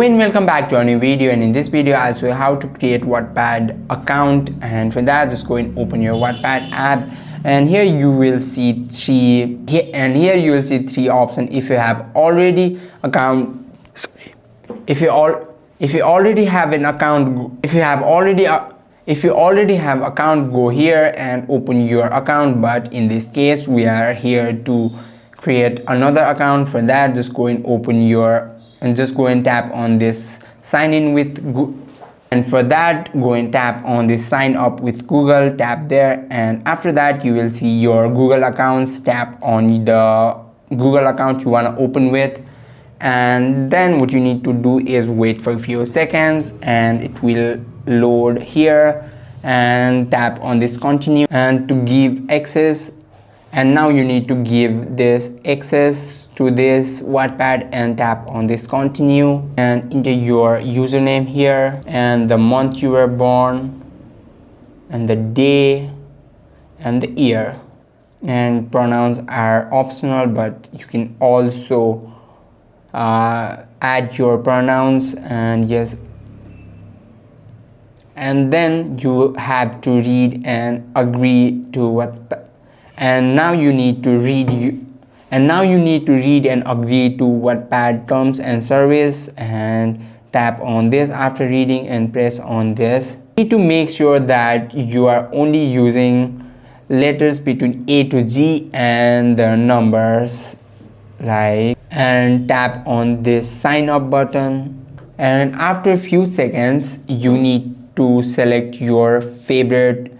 Welcome back to a new video, and in this video I'll show you how to create Wattpad account. And for that, just go and open your Wattpad app, and here you will see three options. If you have already account, if you already have an account, if you already have account, go here and open your account. But in this case we are here to create another account. For that, just go and just go and tap on this sign in with Google, and for that go and tap on this sign up with Google. Tap there, and after that you will see your Google accounts. Tap on the Google account you want to open with, and then what you need to do is wait for a few seconds and it will load here, and tap on this continue and to give access. And now you need to give this access to this Wattpad, and tap on this continue and enter your username here and the month you were born and the day and the year. And pronouns are optional, but you can also add your pronouns. And yes, and then you have to read and agree to and now you need to read and agree to Wattpad terms and service, and tap on this after reading and press on this. You need to make sure that you are only using letters between A to G and the numbers, and tap on this sign up button. And after a few seconds you need to select your favorite.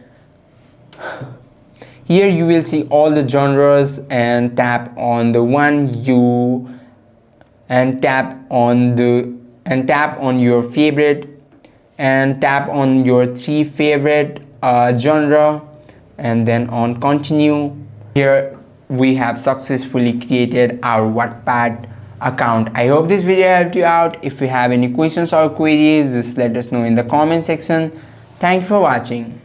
Here you will see all the genres, and tap on the one you tap on your favorite, and tap on your three favorite genre, and then on continue. Here we have successfully created our Wattpad account. I hope this video helped you out. If you have any questions or queries, just let us know in the comment section. Thank you for watching.